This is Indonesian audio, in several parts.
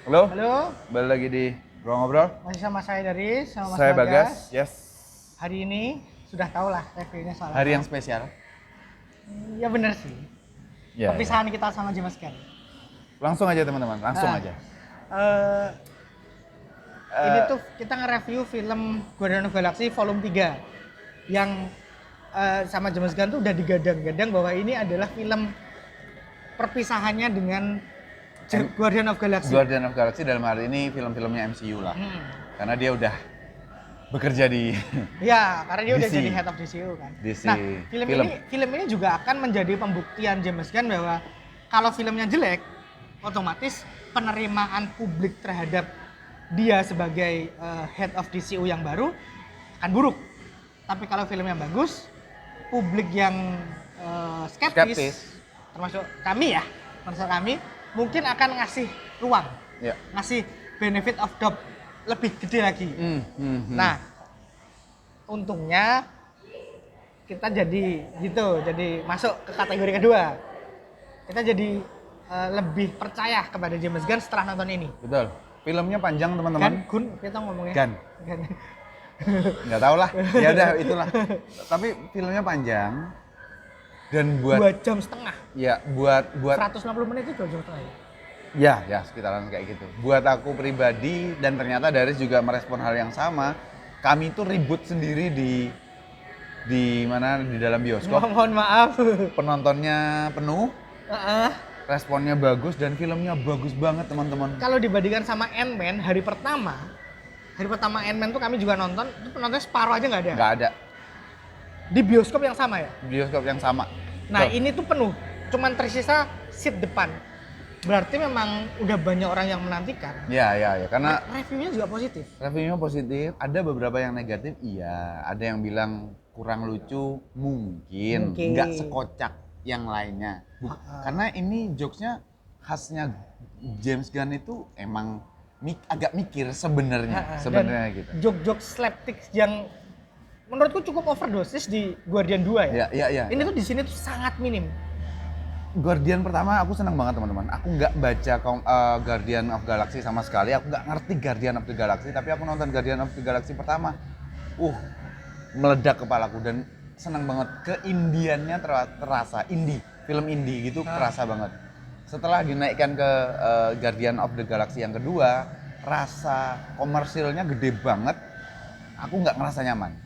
Halo, Halo, balik lagi di Ruang Ngobrol. masih sama saya dari sama Mas Saya Bagas. Bagas, yes. Hari ini sudah tahu lah reviewnya soal Hari apa. yang spesial. Ya bener sih. Ya, Perpisahan kita sama James Gunn. langsung aja teman-teman, langsung Nah, aja. Ini tuh kita nge-review film Guardians of the Galaxy Volume 3 yang sama James Gunn tuh udah digadang-gadang bahwa ini adalah film perpisahannya dengan Guardians of the Galaxy. Guardian of Galaxy dalam hari ini film-filmnya MCU lah. Karena dia udah bekerja di Ya, karena dia udah DC. jadi head of DCU kan. DC. Nah, film ini juga akan menjadi pembuktian James Gunn bahwa kalau filmnya jelek, otomatis penerimaan publik terhadap dia sebagai head of DCU yang baru akan buruk. Tapi kalau filmnya bagus, publik yang skeptis, termasuk kami mungkin akan ngasih ruang, Ya. ngasih benefit of doubt lebih gede lagi. Nah, untungnya kita jadi masuk ke kategori kedua. Kita jadi lebih percaya kepada James Gunn setelah nonton ini. Betul. Filmnya panjang teman-teman. Gun, kita ngomongnya. Gun. Nggak tahu lah. Ya udah itulah. Tapi filmnya panjang dan buat 2 jam setengah. ya buat 160 menit itu 2 jam setengah. ya sekitaran kayak gitu. Buat aku pribadi dan ternyata Daris juga merespon hal yang sama. Kami itu ribut sendiri di mana di dalam bioskop. Mohon maaf. Penontonnya penuh, responnya bagus dan filmnya bagus banget teman-teman. Kalau dibandingkan sama Ant-Man hari pertama Ant-Man tuh kami juga nonton, itu penontonnya separuh aja nggak ada. Nggak ada Di bioskop yang sama ya. bioskop yang sama. Nah, Betul. ini tuh penuh, cuman tersisa seat depan. Berarti memang udah banyak orang yang menantikan. Ya karena Reviewnya juga positif. reviewnya positif. Ada beberapa yang negatif, iya. Ada yang bilang kurang lucu, mungkin. Nggak sekocak yang lainnya. Karena ini jokesnya khasnya James Gunn itu emang agak mikir sebenarnya gitu. Jok-jok slapstick yang menurutku cukup overdosis di Guardian 2 ya. Iya. Ini tuh di sini tuh sangat minim. Guardian pertama aku senang banget teman-teman. Aku nggak baca Guardian of Galaxy sama sekali. Aku nggak ngerti Guardian of the Galaxy. Tapi aku nonton Guardian of the Galaxy pertama. Meledak kepalaku dan senang banget. Keindiannya terasa. Film indie gitu terasa banget. Setelah dinaikkan ke Guardian of the Galaxy yang kedua, rasa komersilnya gede banget. Aku nggak ngerasa nyaman.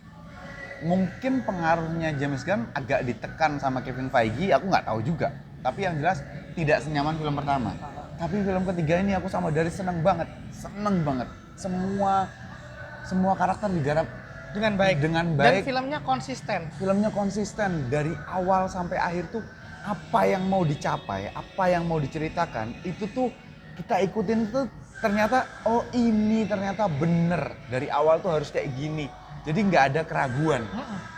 Mungkin pengaruhnya James Gunn agak ditekan sama Kevin Feige, aku nggak tahu juga. Tapi yang jelas tidak senyaman film pertama. Tapi film ketiga ini aku sama Dari seneng banget. Semua karakter digarap Dengan baik. Dan filmnya konsisten. Filmnya konsisten dari awal sampai akhir tuh apa yang mau dicapai, apa yang mau diceritakan itu tuh kita ikutin tuh ternyata ini ternyata bener dari awal tuh harus kayak gini. Jadi nggak ada keraguan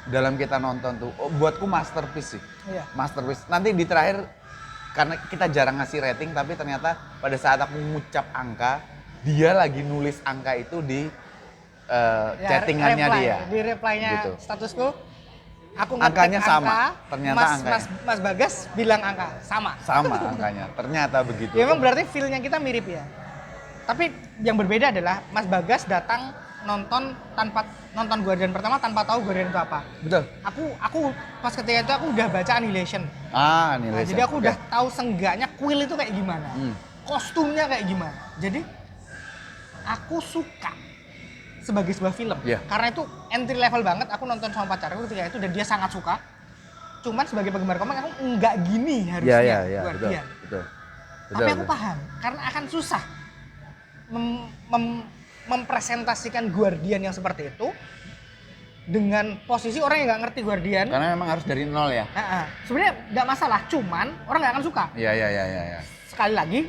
dalam kita nonton tuh. Buatku masterpiece sih. Iya. Masterpiece. Nanti di terakhir karena kita jarang ngasih rating tapi ternyata pada saat aku ngucap angka, dia lagi nulis angka itu di chattingannya dia. Di reply-nya Gitu. statusku, aku ngetik Angkanya angka, sama. Ternyata angkanya. Mas Bagas bilang angka sama. Sama angkanya. Ternyata begitu. Ya memang berarti feel-nya kita mirip ya. Tapi yang berbeda adalah Mas Bagas datang nonton Guardian pertama tanpa tahu Guardian itu apa. Betul. Aku pas ketika itu aku udah baca Annihilation. Annihilation. Jadi aku udah tahu senggaknya Quill itu kayak gimana. Kostumnya kayak gimana. Jadi aku suka sebagai sebuah film. Yeah. Karena itu entry level banget. Aku nonton sama pacarku ketika itu dan dia sangat suka. Cuman sebagai penggemar komik aku enggak gini harusnya Guardian. Betul. Tapi aku paham karena akan susah mempresentasikan Guardian yang seperti itu dengan posisi orang yang nggak ngerti Guardian. Karena memang harus dari nol ya. Sebenarnya nggak masalah, cuman orang nggak akan suka. Iya. Sekali lagi,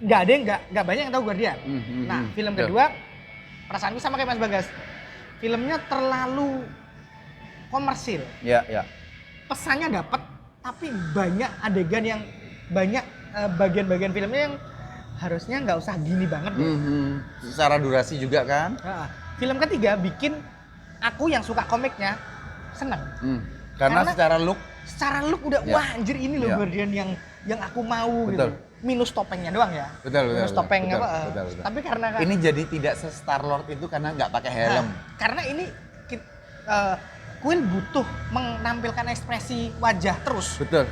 nggak banyak yang tahu Guardian. Nah, film kedua, perasaanku sama kayak Mas Bagas. Filmnya terlalu komersil. Iya. Pesannya dapat, tapi banyak adegan yang bagian-bagian filmnya yang harusnya nggak usah gini banget deh. Secara durasi juga kan. Film ketiga bikin aku yang suka komiknya seneng. Karena secara look udah wah anjir ini loh Guardian yang aku mau. Betul. Gitu. minus topengnya doang ya. Betul, Minus topeng betul, apa? betul. Tapi karena Ini jadi tidak se-Star Lord itu karena nggak pakai helm. karena ini Quill butuh menampilkan ekspresi wajah terus. Betul.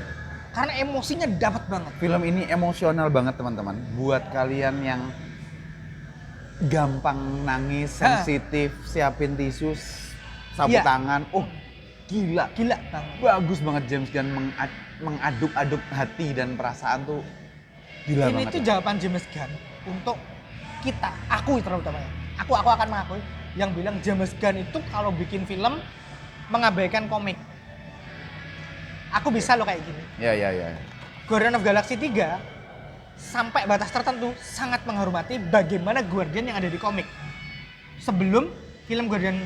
Karena emosinya dapat banget. Film ini emosional banget teman-teman. Buat kalian yang gampang nangis, sensitif, siapin tisu, sapu Iya. tangan. Oh, gila. Gila banget. Bagus banget James Gunn mengaduk-aduk hati dan perasaan tuh gila Ini banget. tuh ya. jawaban James Gunn untuk kita, aku terutama ya. Aku akan mengakui yang bilang James Gunn itu kalau bikin film mengabaikan komik. Aku bisa loh kayak gini. Ya. Guardian of Galaxy 3 sampai batas tertentu sangat menghormati bagaimana Guardian yang ada di komik. Sebelum film Guardian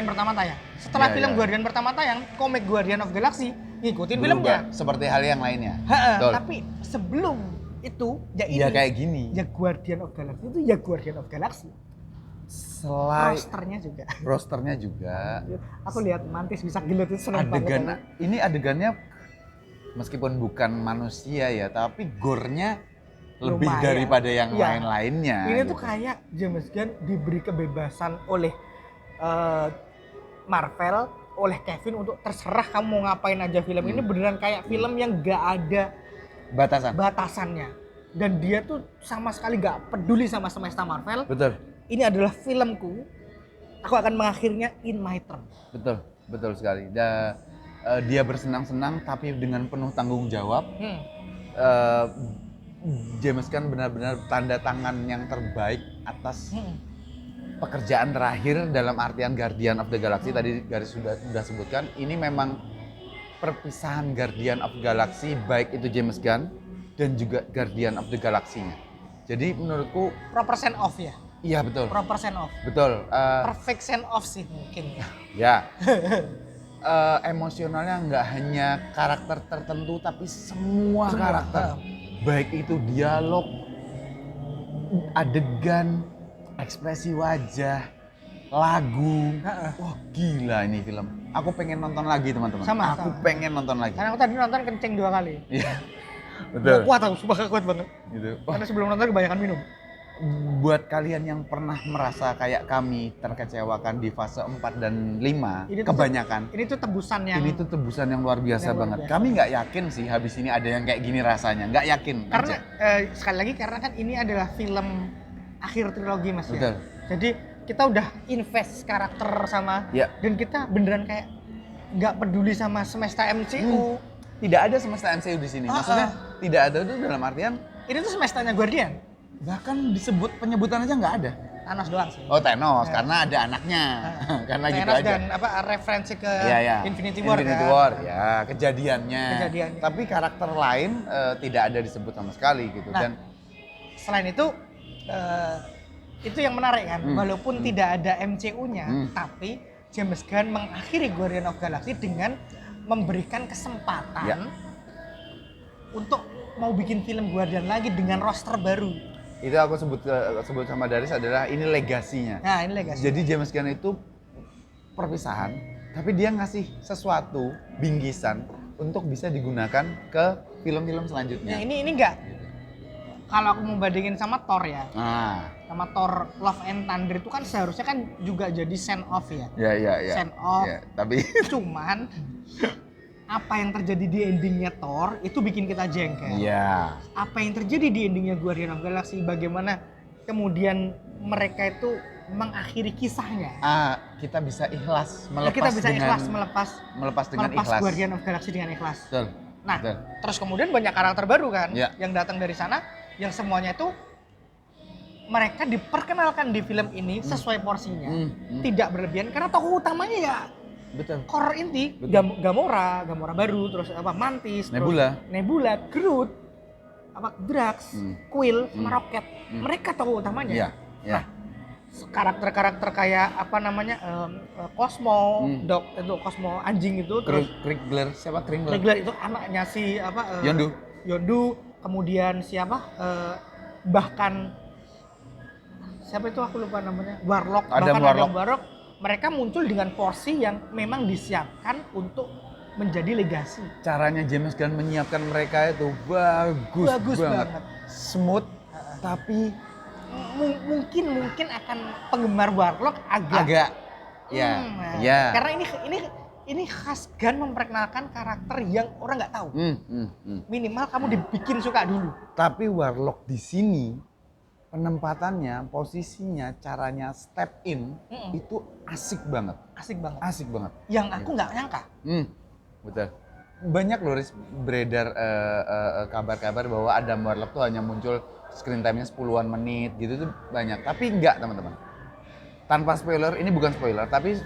pertama tayang. Setelah Ya, film ya. Guardian pertama tayang, komik Guardian of Galaxy ngikutin Berubah, filmnya. seperti hal yang lainnya. Ha-ha, Betul. tapi sebelum itu ya ini. Ya kayak gini. Ya Guardian of Galaxy itu ya Guardian of Galaxy. Selain Rosternya juga. rosternya juga Aku lihat Mantis bisa gelut itu seneng adegan banget. ini adegannya meskipun bukan manusia ya, tapi gore-nya lebih Lumayan. daripada yang Iya. lain-lainnya. Ini gitu. tuh kayak James Gunn diberi kebebasan oleh Marvel, oleh Kevin untuk terserah kamu mau ngapain aja film ini beneran kayak film yang gak ada batasan. batasannya. Dan dia tuh sama sekali gak peduli sama semesta Marvel. Betul. Ini adalah filmku. Aku akan mengakhirinya in my term. Betul sekali. Dia bersenang-senang tapi dengan penuh tanggung jawab. James Gunn benar-benar tanda tangan yang terbaik atas pekerjaan terakhir dalam artian Guardian of the Galaxy. Tadi Garis sudah sebutkan, ini memang perpisahan Guardian of the Galaxy, baik itu James Gunn dan juga Guardian of the Galaxy-nya. Jadi menurutku Proper send off ya. iya betul. Proper send off. Betul. Perfect send off sih mungkin. Ya. Emosionalnya nggak hanya karakter tertentu tapi semua karakter. Baik itu dialog, adegan, ekspresi wajah, lagu. Wah gila ini film. Aku pengen nonton lagi teman-teman. Aku pengen nonton lagi. Karena aku tadi nonton kenceng 2 kali. Iya. Gak Betul. kuat aku, sumpah gak kuat banget. Gitu. Wah, Karena sebelum nonton kebanyakan minum. buat kalian yang pernah merasa kayak kami terkecewakan di fase 4 dan 5, Ini tuh- kebanyakan. Ini tuh tebusan yang Ini tuh tebusan yang luar biasa Yang luar banget. biasa. Kami nggak yakin sih habis ini ada yang kayak gini rasanya. Nggak yakin. karena aja. sekali lagi karena kan ini adalah film akhir trilogi Mas Betul. ya. Jadi kita udah invest karakter sama Ya. dan kita beneran kayak nggak peduli sama semesta MCU. Tidak ada semesta MCU di sini. Maksudnya tidak ada itu dalam artian Ini tuh semestanya Guardian. bahkan disebut penyebutan aja nggak ada. Thanos doang sih. Oh Thanos karena ada anaknya. Karena gitu Thanos aja. dan apa referensi ke Iya. Infinity War kan? War, ya kejadiannya. Kejadiannya. Tapi karakter lain tidak ada disebut sama sekali gitu. Nah, Dan selain itu yang menarik kan, walaupun tidak ada MCU-nya, tapi James Gunn mengakhiri Guardian of Galaxy dengan memberikan kesempatan Ya. untuk mau bikin film Guardian lagi dengan roster baru. itu aku sebut sama Daris adalah ini legasinya. Nah, ini legasi. Jadi James Gunn itu perpisahan, tapi dia ngasih sesuatu bingkisan untuk bisa digunakan ke film-film Nah, selanjutnya. ini enggak. Kalau aku mau bandingin sama Thor ya, Nah, sama Thor Love and Thunder itu kan seharusnya kan juga jadi send off ya. ya. Send off. Ya, tapi Cuman apa yang terjadi di endingnya Thor itu bikin kita jengkel. ya, Apa yang terjadi di endingnya Guardian of Galaxy, bagaimana kemudian mereka itu mengakhiri kisahnya. kita bisa ikhlas melepas Kita bisa dengan melepas dengan ikhlas. Guardian of Galaxy dengan ikhlas. Betul. Nah, betul. terus kemudian banyak karakter baru kan Ya. yang datang dari sana, yang semuanya itu mereka diperkenalkan di film ini sesuai porsinya, tidak berlebihan karena tokoh utamanya ya Betul. core inti, Betul. Gamora baru, terus apa Mantis, Nebula. terus Nebula, Groot, apa Drax, Quill, sama Rocket. Mereka tokoh utamanya. Iya, iya. Nah, karakter-karakter kayak apa namanya Cosmo, itu Cosmo anjing itu, terus Kriegler, siapa Kriegler? Regular itu anaknya si apa Yondu. kemudian siapa bahkan siapa itu aku lupa namanya, Warlock, Adam bahkan Warlock. Adam Warlock, mereka muncul dengan porsi yang memang disiapkan untuk menjadi legasi. Caranya James Gunn menyiapkan mereka itu bagus Bagus banget. smooth tapi mungkin akan penggemar Warlock agak ya, nah, ya. karena ini khas Gunn memperkenalkan karakter yang orang nggak tahu. Minimal kamu dibikin suka dulu. Tapi Warlock di sini penempatannya, posisinya, caranya step in itu asik banget. Asik banget. Yang aku nggak nyangka. Betul. Banyak loh Riz, beredar kabar-kabar bahwa Adam Warlock tuh hanya muncul screen time-nya 10-an menit gitu tuh banyak. Tapi enggak teman-teman. Tanpa spoiler, ini bukan spoiler, tapi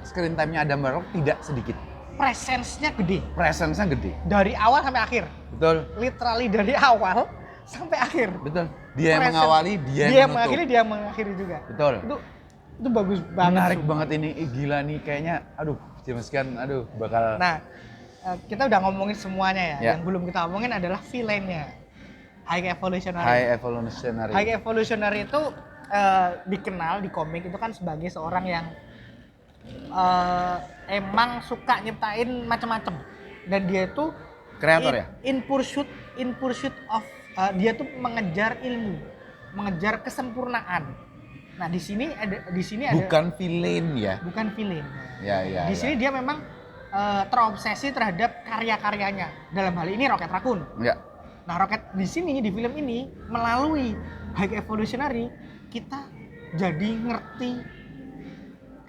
screen time-nya Adam Warlock tidak sedikit. Presence-nya gede. Presence-nya gede. Dari awal sampai akhir. Betul. Literally dari awal sampai akhir. Betul. Dia yang mengawali, dia yang menutup. Dia mengakhiri juga. Betul. Itu bagus banget. Menarik banget ini. Gila nih kayaknya. Aduh, James Gunn, bakal. Nah, kita udah ngomongin semuanya ya. Ya. Yang belum kita omongin adalah villain-nya. High Evolutionary. High Evolutionary itu dikenal di komik itu kan sebagai seorang yang emang suka nyiptain macam-macam. Dan dia itu kreator ya? In pursuit of dia tuh mengejar ilmu, mengejar kesempurnaan. Nah, di sini ada bukan villain ya. Bukan villain. Ya. Di sini dia memang terobsesi terhadap karya-karyanya. Dalam hal ini Rocket Raccoon. Ya. Nah, Rocket di sini di film ini melalui High Evolutionary kita jadi ngerti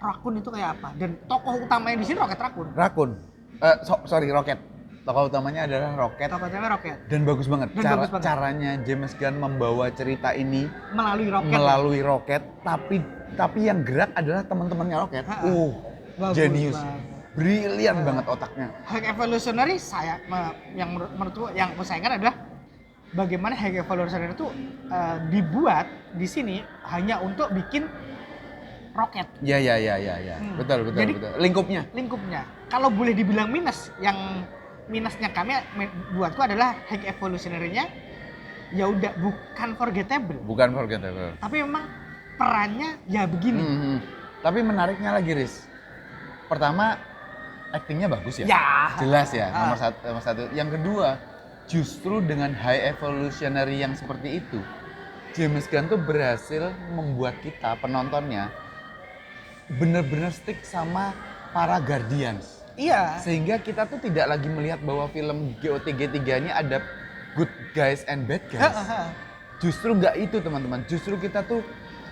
Raccoon itu kayak apa, dan tokoh utamanya di sini Rocket Raccoon. Rocket. Tokoh utamanya adalah Rocket. Tokoh utamanya Rocket. Dan bagus banget. Caranya James Gunn membawa cerita ini melalui Rocket, tapi yang gerak adalah teman-temannya Rocket. Genius. Brilian banget otaknya. High Evolutionary yang menurutku yang aku sayangkan adalah bagaimana High Evolutionary itu dibuat di sini hanya untuk bikin roket. Ya. Betul. Jadi, Lingkupnya. Kalau boleh dibilang minusnya kami buatku adalah High Evolutionary-nya ya udah bukan forgettable. Tapi memang perannya ya begini. Tapi menariknya lagi, Riz. Pertama, aktingnya bagus ya. Jelas ya, nomor satu. Yang kedua, justru dengan High Evolutionary yang seperti itu, James Gunn tuh berhasil membuat kita penontonnya bener-bener stick sama para Guardians. Iya. Sehingga kita tuh tidak lagi melihat bahwa film GOTG3-nya ada good guys and bad guys. Justru nggak itu teman-teman. Justru kita tuh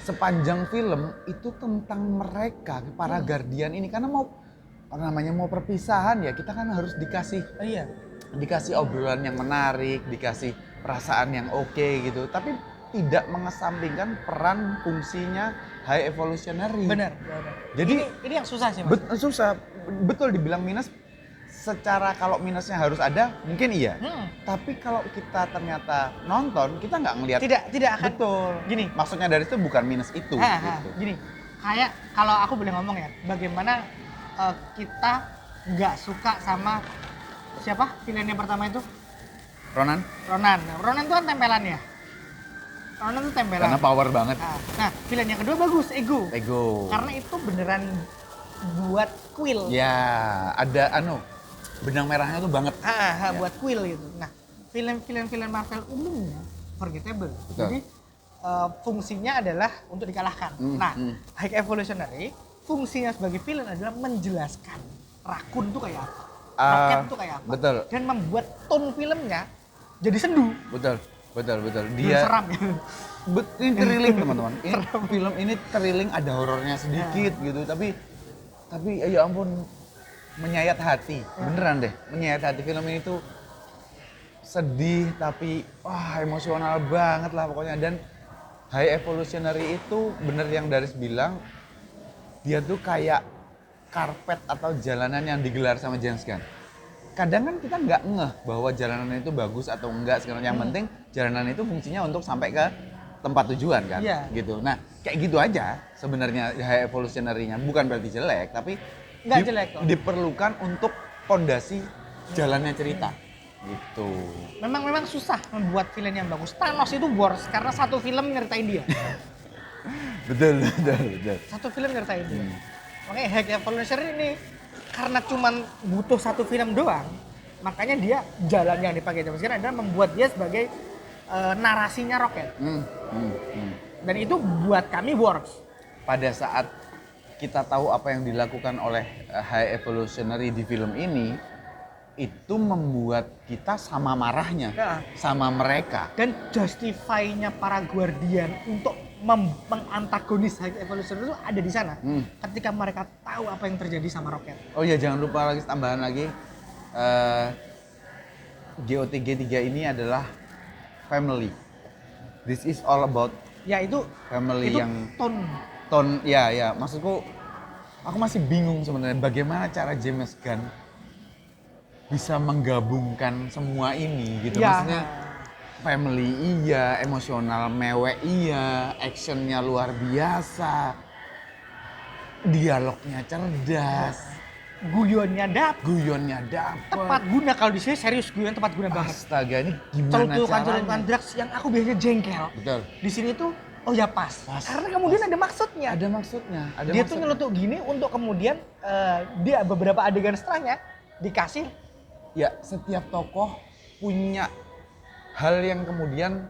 sepanjang film itu tentang mereka, para Guardian ini. Karena mau perpisahan ya kita kan harus dikasih obrolan yang menarik, dikasih perasaan yang oke gitu. Tapi tidak mengesampingkan peran fungsinya High Evolutionary. Benar. Jadi ini yang susah sih, Mas. Susah. Betul dibilang minus. Secara kalau minusnya harus ada, mungkin iya. Tapi kalau kita ternyata nonton, kita nggak ngelihat. Tidak akan. Betul. Gini. Maksudnya dari itu bukan minus itu. Gitu. Gini. Kayak kalau aku boleh ngomong ya, bagaimana kita nggak suka sama siapa villain yang pertama itu? Ronan itu kan tempelannya. Ronan itu tempelan. Karena power banget. Nah, villain yang kedua bagus, Ego. Karena itu beneran buat Quill. Ya, ada benang merahnya tuh banget. Buat Quill gitu. Nah, film Marvel umumnya forgettable. Betul. Jadi fungsinya adalah untuk dikalahkan. High Evolutionary fungsinya sebagai villain adalah menjelaskan Raccoon tuh kayak apa, Rocket tuh kayak apa. Betul. Dan membuat tone filmnya jadi sendu. Betul. Dia seram ya. Ini thrilling teman-teman. Film ini thrilling, ada horornya sedikit gitu, tapi ya ampun menyayat hati. Beneran deh, menyayat hati. Film ini tuh sedih tapi emosional banget lah pokoknya. Dan High Evolutionary itu bener yang Daris bilang, dia tuh kayak karpet atau jalanan yang digelar sama James Gunn. Kadang kan kita nggak ngeh bahwa jalanan itu bagus atau enggak, sekarang yang penting jalanan itu fungsinya untuk sampai ke tempat tujuan kan, gitu. Nah, kayak gitu aja sebenarnya High Evolutionary-nya, bukan berarti jelek, tapi nggak jelek kok. Diperlukan untuk fondasi jalannya cerita, gitu. Memang susah membuat film yang bagus. Thanos itu bors karena satu film nyeritain dia. betul. Satu film nyeritain dia. Makanya High Evolutionary ini karena cuman butuh satu film doang, makanya dia jalan yang dipakai James Gunn adalah membuat dia sebagai narasinya Rocket. Hmm, hmm, hmm. Dan itu buat kami works. Pada saat kita tahu apa yang dilakukan oleh High Evolutionary di film ini, itu membuat kita sama marahnya Ya. sama mereka. Dan justify-nya para Guardian untuk mengantagonis High Evolutionary itu ada di sana. Ketika mereka tahu apa yang terjadi sama Rocket. Oh iya, jangan lupa lagi tambahan lagi, GOTG 3 ini adalah family. This is all about Ya itu family itu yang tone. ya maksudku aku masih bingung sebenarnya bagaimana cara James Gunn bisa menggabungkan semua ini gitu. Ya. Maksudnya family iya, emosional mewek iya, actionnya luar biasa, dialognya cerdas, Guyonnya dapet. guyonnya dapet. Tepat guna, kalau di sini serius guyon tepat guna banget. Astaga, ini gimana Celutukan caranya? drugs yang aku biasanya jengkel. Betul. Di sini tuh oh ya pas. Pas, Karena kemudian ada maksudnya. Ada maksudnya. Ada Dia tuh maksudnya. nyelutuk gini untuk kemudian dia beberapa adegan setelahnya dikasih Ya, setiap tokoh punya hal yang kemudian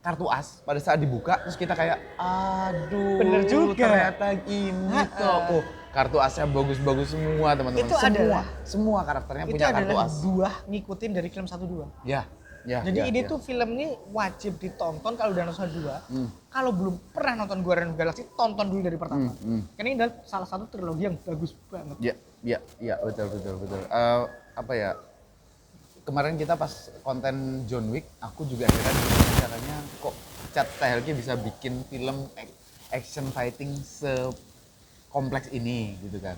kartu as pada saat dibuka terus kita kayak aduh Bener juga. ternyata ini toh. Oh, kartu asnya bagus-bagus semua teman-teman. Itu adalah- semua karakternya itu punya kartu adalah as. buah ngikutin dari film 1-2. Ya, ya. Jadi ya, ini ya. tuh film ini wajib ditonton kalau udah nonton 2. Hmm. Kalau belum pernah nonton Guardian of the Galaxy, tonton dulu dari pertama. Karena ini adalah salah satu trilogi yang bagus banget. Ya, betul. Apa ya? Kemarin kita pas konten John Wick, aku juga heran gimana caranya kok Chad Stahelski bisa bikin film action fighting sekompleks ini gitu kan.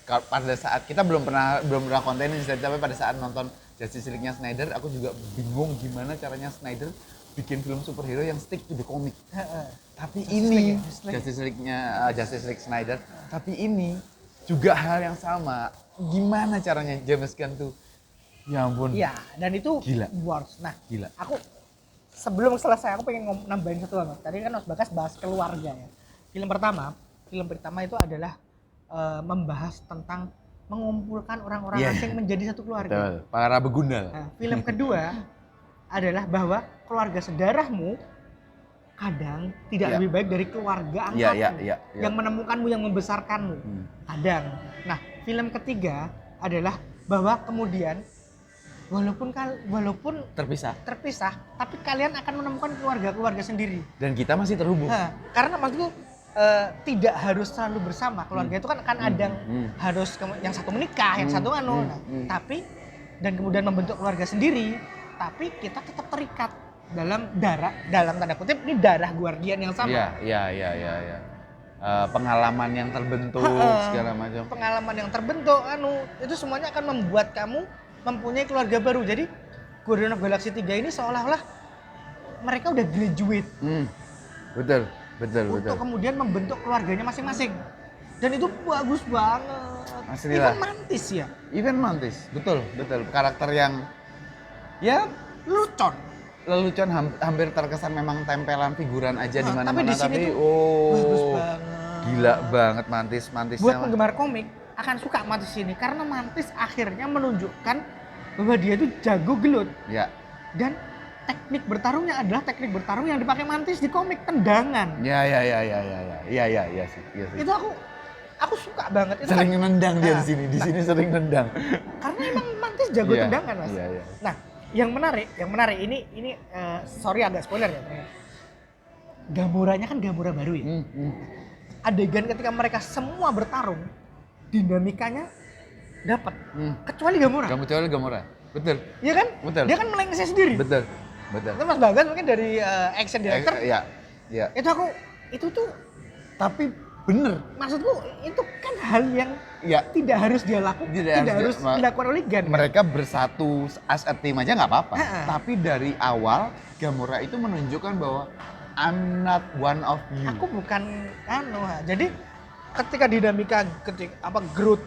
Pada saat kita belum pernah konten ini, tapi pada saat nonton Justice League-nya Snyder, aku juga bingung gimana caranya Snyder bikin film superhero yang stick to the comic. Tapi ini Justice League Snyder, tapi ini juga hal yang sama. Gimana caranya James Gunn tuh? Ya ampun. Iya, dan itu Gila. works. Nah, Gila. aku sebelum selesai aku pengen nambahin satu hal. Tadi kan Mas Bagas bahas keluarga ya. Film pertama itu adalah membahas tentang mengumpulkan orang-orang Iya. asing menjadi satu keluarga. Betul. Para begundal. Nah, film kedua adalah bahwa keluarga sedarahmu kadang tidak Iya. lebih baik dari keluarga Iya, angkatmu iya. yang menemukanmu, yang membesarkanmu. Kadang. Nah, film ketiga adalah bahwa kemudian walaupun Terpisah. terpisah, tapi kalian akan menemukan keluarga-keluarga sendiri. Dan kita masih terhubung. Nah, karena maksudku tidak harus selalu bersama. Keluarga itu kan akan ada yang harus yang satu menikah, yang satu anu. Nah, tapi dan kemudian membentuk keluarga sendiri, tapi kita tetap terikat dalam tanda kutip ini darah Guardian yang sama. Iya. Pengalaman yang terbentuk segala macam. Pengalaman yang terbentuk itu semuanya akan membuat kamu mempunyai keluarga baru. Jadi Guardian of Galaxy 3 ini seolah-olah mereka udah graduate Betul. untuk kemudian membentuk keluarganya masing-masing. Dan itu bagus banget. Asli Even lah. Mantis ya, Even Mantis, betul. Karakter yang ya lucon. lelucon hampir terkesan memang tempelan figuran aja di Tapi mana-mana di sini tuh oh bagus banget. gila banget Mantisnya. Buat penggemar komik akan suka Mantis ini karena Mantis akhirnya menunjukkan bahwa dia itu jago gelut. Ya. Dan teknik bertarungnya adalah teknik bertarung yang dipakai Mantis di komik, tendangan. Ya sih. Itu aku suka banget. Itu Sering kan, nendang dia di sini sering nendang. karena emang Mantis jago Iya, tendangan, Mas. iya. Nah, yang menarik ini sorry agak spoiler ya. Gamoranya kan Gamora baru ya. Adegan ketika mereka semua bertarung, dinamikanya dapat. Kecuali Gamora. Gamora. Betul. Iya kan? Betul. Dia kan melengsir sendiri. Betul. Itu Mas Bagas mungkin dari action director. Ya. Itu tuh Tapi bener. maksudku itu kan hal yang Ya. tidak harus dia lakukan, tidak harus dilakukan oleh Gunn. Mereka bersatu as a team aja nggak apa-apa. Ha-ha. Tapi dari awal Gamora itu menunjukkan bahwa I'm not one of you. Aku bukan jadi ketika dinamika Groot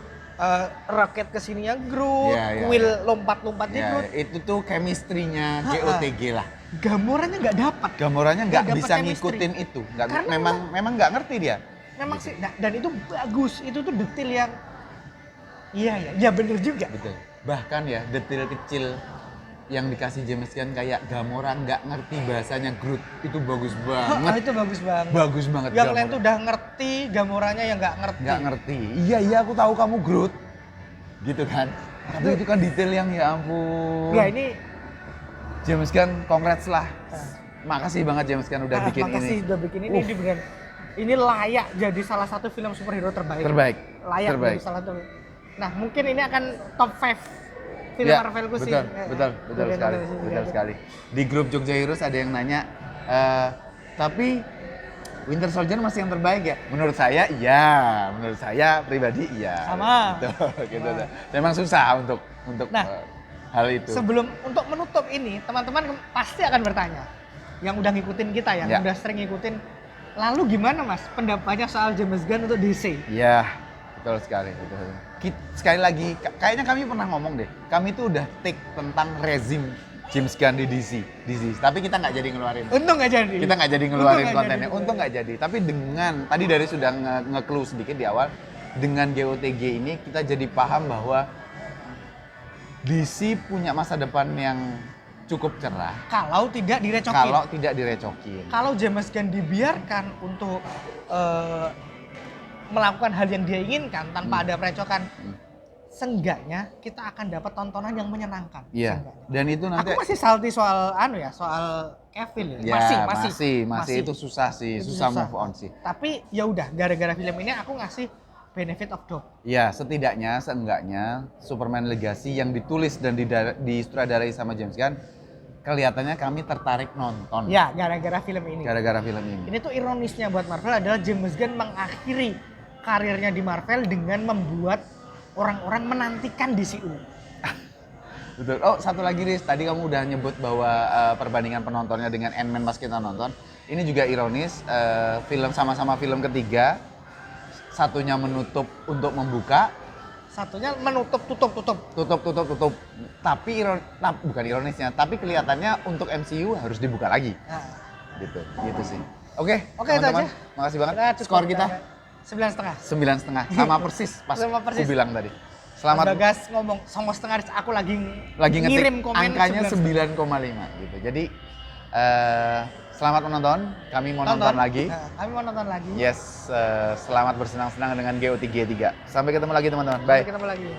roket kesininya Groot, Ya. Quill lompat-lompatnya Ya, Groot. itu tuh chemistry-nya Ha-ha. GOTG lah. Gamoranya nggak dapat. Gamoranya Nggak nggak dapet bisa chemistry. ngikutin itu. Nggak, Karena memang nggak ngerti dia. Memang sih, dan itu bagus. Itu tuh detail yang iya bener juga. Betul. Bahkan ya detail kecil yang dikasih James Gunn kayak Gamora nggak ngerti bahasanya Groot, itu bagus Oh, banget. itu bagus banget. Bagus banget Yang Gamora. lain tuh udah ngerti, Gamoranya yang nggak ngerti. Nggak ngerti. Iya aku tahu kamu Groot. Gitu kan. Tapi itu kan detail yang ya ampun. Ya ini James Gunn, congrats lah. Makasih banget James Gunn udah bikin makasih ini. udah bikin ini beneran. Ini layak jadi salah satu film superhero terbaik. Terbaik. Layak Terbaik. jadi salah satu. Nah, mungkin ini akan top 5 film Ya, Marvelku sih. betul sekali, betul sekali. Di grup Jogja Heroes ada yang nanya, tapi Winter Soldier masih yang terbaik ya? Menurut saya, iya. Menurut saya pribadi, iya. Sama. Gitu. Memang susah untuk Nah, hal itu. Sebelum untuk menutup ini, teman-teman pasti akan bertanya, yang udah ngikutin kita, yang Ya. udah sering ngikutin, lalu gimana Mas pendapatnya soal James Gunn untuk DC? Iya, betul sekali. Betul. Sekali lagi, kayaknya kami pernah ngomong deh, kami tuh udah take tentang rezim James Gunn di DC. Tapi kita nggak jadi ngeluarin. Untung nggak jadi. Kita nggak jadi ngeluarin Untung nggak kontennya. jadi. Untung nggak jadi. Tapi dengan tadi dari sudah nge-clue sedikit di awal, dengan GOTG ini kita jadi paham bahwa DC punya masa depan yang cukup cerah Kalau tidak direcokin. kalau tidak direcokin. Kalau James Gunn dibiarkan untuk melakukan hal yang dia inginkan tanpa ada perecokan, seenggaknya kita akan dapat tontonan yang menyenangkan. Iya. Seenggaknya. Dan itu nanti Aku masih salty soal soal Kevin ya. ya, Masih. itu susah sih, Itu susah move on sih. Tapi ya udah, gara-gara film ini aku ngasih benefit of doubt. Ya, seenggaknya Superman Legacy yang ditulis dan disutradarai sama James Gunn, kelihatannya kami tertarik nonton. Ya, gara-gara film ini. Gara-gara film ini. Ini tuh ironisnya buat Marvel adalah James Gunn mengakhiri karirnya di Marvel dengan membuat orang-orang menantikan DCU. Betul. Oh, satu lagi Riz, tadi kamu udah nyebut bahwa perbandingan penontonnya dengan Ant-Man pas kita nonton. Ini juga ironis, film sama-sama film ketiga, satunya menutup untuk membuka, Satunya menutup tutup. Tapi bukan ironisnya, tapi kelihatannya untuk MCU harus dibuka lagi. Nah, Gitu sih. Oke, Oke, itu teman-teman, aja. makasih banget. udah cukup. Skor kita 9,5. 9,5, sama persis pas Sama persis. aku bilang tadi. Mas Selamat Bagas ngomong 9,5, aku lagi ngetik ngirim komen angkanya 9,5. 9,5 gitu. Jadi selamat menonton, kami mau nonton lagi. Nah, kami mau nonton lagi. Yes, selamat bersenang-senang dengan GOTG 3. Sampai ketemu lagi teman-teman. Bye. Sampai ketemu lagi.